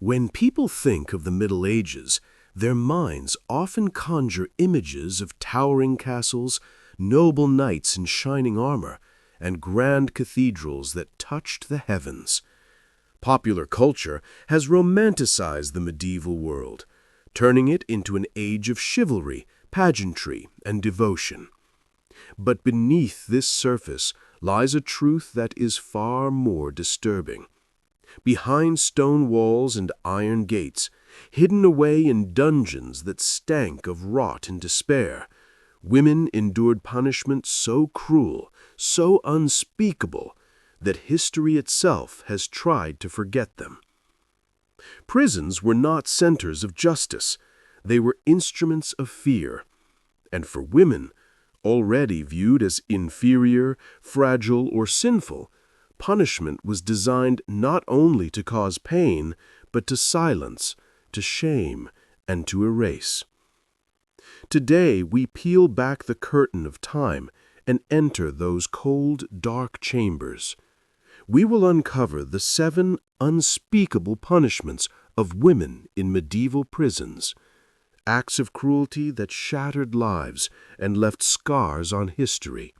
When people think of the Middle Ages, their minds often conjure images of towering castles, noble knights in shining armor, and grand cathedrals that touched the heavens. Popular culture has romanticized the medieval world, turning it into an age of chivalry, pageantry, and devotion. But beneath this surface lies a truth that is far more disturbing. Behind stone walls and iron gates, hidden away in dungeons that stank of rot and despair, women endured punishment so cruel, so unspeakable, that history itself has tried to forget them. Prisons were not centers of justice. They were instruments of fear. And for women, already viewed as inferior, fragile, or sinful, punishment was designed not only to cause pain, but to silence, to shame, and to erase. Today, we peel back the curtain of time and enter those cold, dark chambers. We will uncover the 7 unspeakable punishments of women in medieval prisons, acts of cruelty that shattered lives and left scars on history.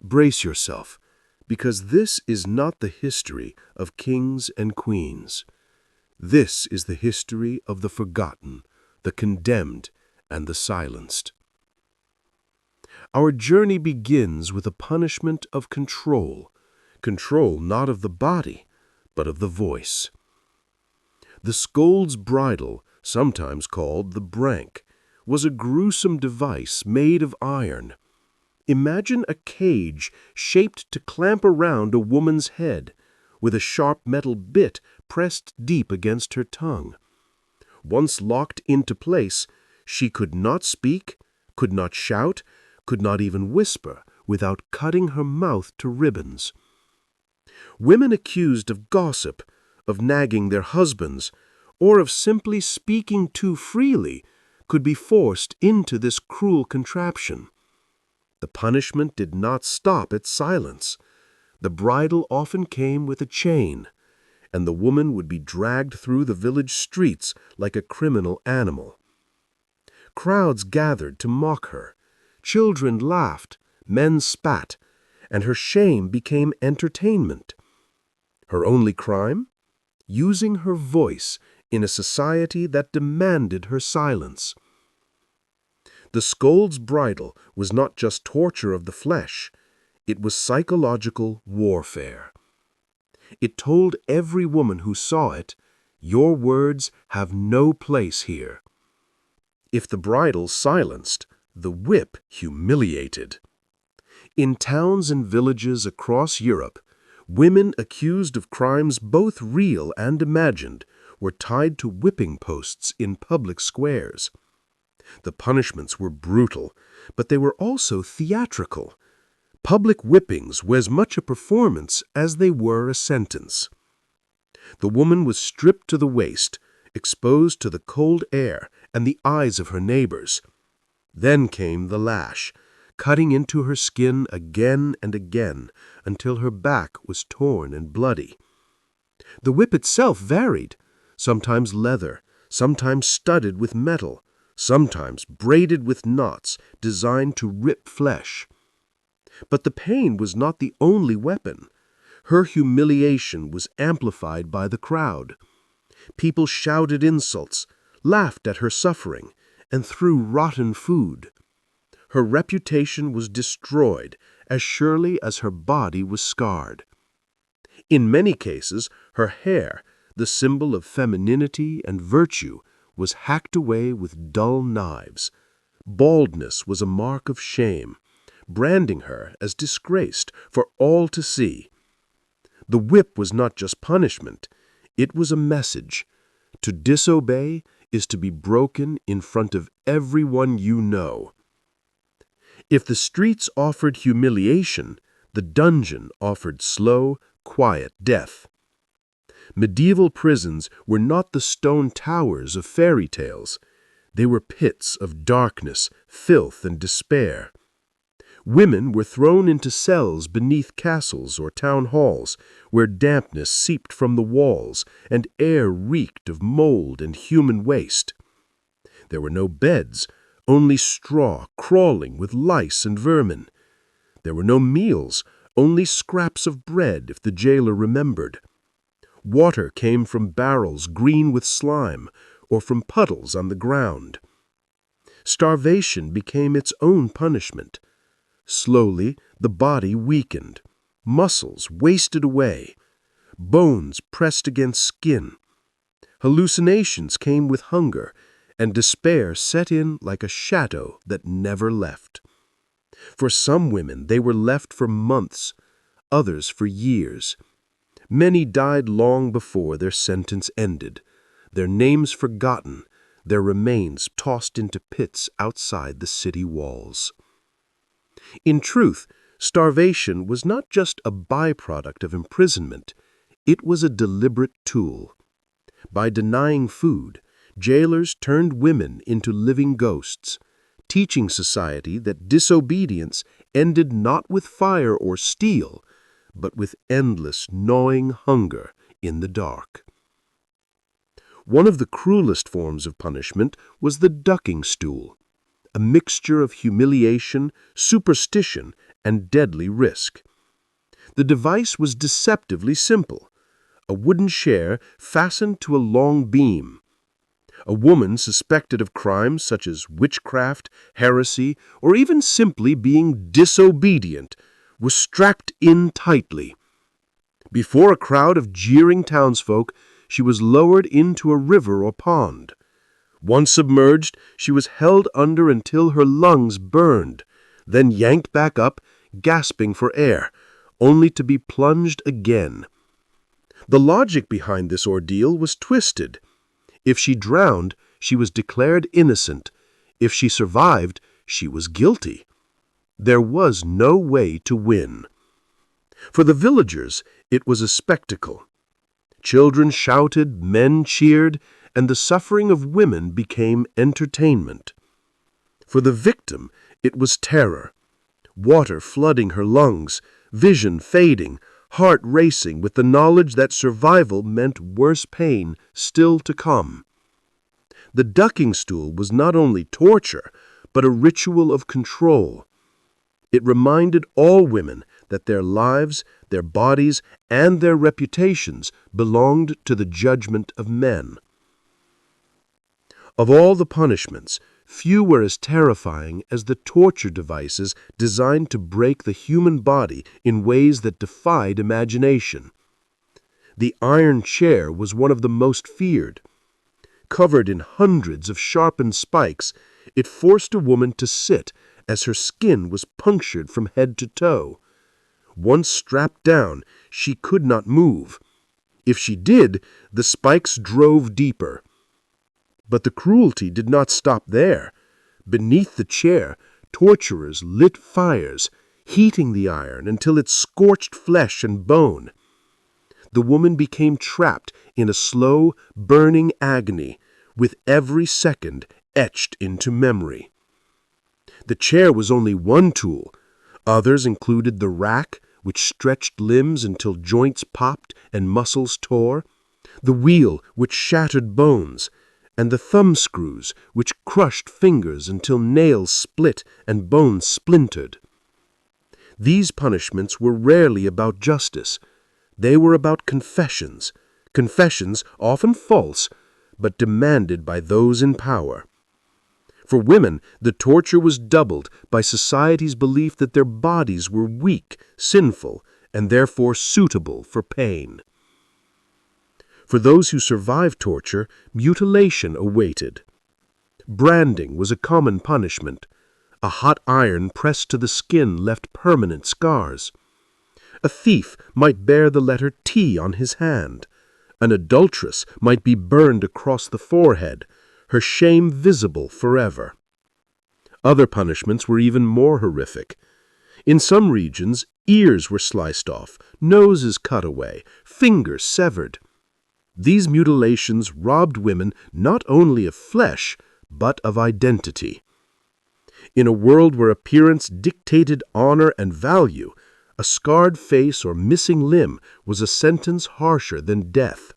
Brace yourself, because this is not the history of kings and queens. This is the history of the forgotten, the condemned, and the silenced. Our journey begins with a punishment of control not of the body, but of the voice. The scold's bridle, sometimes called the brank, was a gruesome device made of iron. Imagine a cage shaped to clamp around a woman's head, with a sharp metal bit pressed deep against her tongue. Once locked into place, she could not speak, could not shout, could not even whisper without cutting her mouth to ribbons. Women accused of gossip, of nagging their husbands, or of simply speaking too freely could be forced into this cruel contraption. The punishment did not stop at silence. The bridle often came with a chain, and the woman would be dragged through the village streets like a criminal animal. Crowds gathered to mock her. Children laughed, men spat, and her shame became entertainment. Her only crime? Using her voice in a society that demanded her silence. The scold's bridle was not just torture of the flesh, it was psychological warfare. It told every woman who saw it, "Your words have no place here." If the bridle silenced, the whip humiliated. In towns and villages across Europe, women accused of crimes both real and imagined were tied to whipping posts in public squares. The punishments were brutal, but they were also theatrical. Public whippings were as much a performance as they were a sentence. The woman was stripped to the waist, exposed to the cold air and the eyes of her neighbors. Then came the lash, cutting into her skin again and again until her back was torn and bloody. The whip itself varied, sometimes leather, sometimes studded with metal, sometimes braided with knots designed to rip flesh. But the pain was not the only weapon. Her humiliation was amplified by the crowd. People shouted insults, laughed at her suffering, and threw rotten food. Her reputation was destroyed as surely as her body was scarred. In many cases, her hair, the symbol of femininity and virtue, was hacked away with dull knives. Baldness was a mark of shame, branding her as disgraced for all to see. The whip was not just punishment, it was a message. To disobey is to be broken in front of everyone you know. If the streets offered humiliation, the dungeon offered slow, quiet death. Medieval prisons were not the stone towers of fairy tales. They were pits of darkness, filth, and despair. Women were thrown into cells beneath castles or town halls, where dampness seeped from the walls and air reeked of mold and human waste. There were no beds, only straw crawling with lice and vermin. There were no meals, only scraps of bread if the jailer remembered. Water came from barrels green with slime or from puddles on the ground. Starvation became its own punishment. Slowly, the body weakened, muscles wasted away, bones pressed against skin. Hallucinations came with hunger, and despair set in like a shadow that never left. For some women, they were left for months, others for years. Many died long before their sentence ended, their names forgotten, their remains tossed into pits outside the city walls. In truth, starvation was not just a byproduct of imprisonment, it was a deliberate tool. By denying food, jailers turned women into living ghosts, teaching society that disobedience ended not with fire or steel, but with endless, gnawing hunger in the dark. One of the cruelest forms of punishment was the ducking stool, a mixture of humiliation, superstition, and deadly risk. The device was deceptively simple: a wooden chair fastened to a long beam. A woman suspected of crimes such as witchcraft, heresy, or even simply being disobedient was strapped in tightly. Before a crowd of jeering townsfolk, she was lowered into a river or pond. Once submerged, she was held under until her lungs burned, then yanked back up, gasping for air, only to be plunged again. The logic behind this ordeal was twisted. If she drowned, she was declared innocent. If she survived, she was guilty. There was no way to win. For the villagers, it was a spectacle. Children shouted, men cheered, and the suffering of women became entertainment. For the victim, it was terror. Water flooding her lungs, vision fading, heart racing with the knowledge that survival meant worse pain still to come. The ducking stool was not only torture, but a ritual of control. It reminded all women that their lives, their bodies, and their reputations belonged to the judgment of men. Of all the punishments, few were as terrifying as the torture devices designed to break the human body in ways that defied imagination. The iron chair was one of the most feared. Covered in hundreds of sharpened spikes, it forced a woman to sit as her skin was punctured from head to toe. Once strapped down, she could not move. If she did, the spikes drove deeper. But the cruelty did not stop there. Beneath the chair, torturers lit fires, heating the iron until it scorched flesh and bone. The woman became trapped in a slow, burning agony, with every second etched into memory. The chair was only one tool. Others included the rack, which stretched limbs until joints popped and muscles tore, the wheel, which shattered bones, and the thumb screws, which crushed fingers until nails split and bones splintered. These punishments were rarely about justice. They were about confessions often false, but demanded by those in power. For women, the torture was doubled by society's belief that their bodies were weak, sinful, and therefore suitable for pain. For those who survived torture, mutilation awaited. Branding was a common punishment. A hot iron pressed to the skin left permanent scars. A thief might bear the letter T on his hand. An adulteress might be burned across the forehead, her shame visible forever. Other punishments were even more horrific. In some regions, ears were sliced off, noses cut away, fingers severed. These mutilations robbed women not only of flesh, but of identity. In a world where appearance dictated honor and value, a scarred face or missing limb was a sentence harsher than death.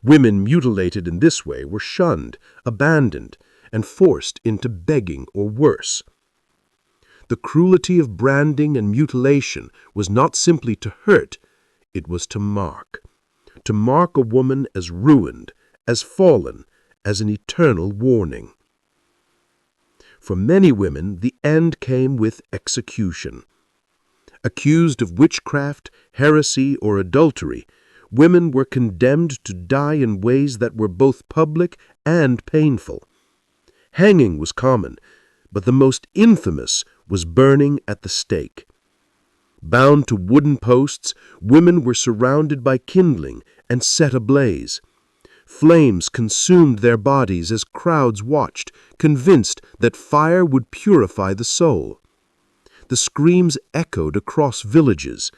Women mutilated in this way were shunned, abandoned, and forced into begging or worse. The cruelty of branding and mutilation was not simply to hurt, it was to mark. To mark a woman as ruined, as fallen, as an eternal warning. For many women, the end came with execution. Accused of witchcraft, heresy, or adultery, women were condemned to die in ways that were both public and painful. Hanging was common, but the most infamous was burning at the stake. Bound to wooden posts, women were surrounded by kindling and set ablaze. Flames consumed their bodies as crowds watched, convinced that fire would purify the soul. The screams echoed across villages,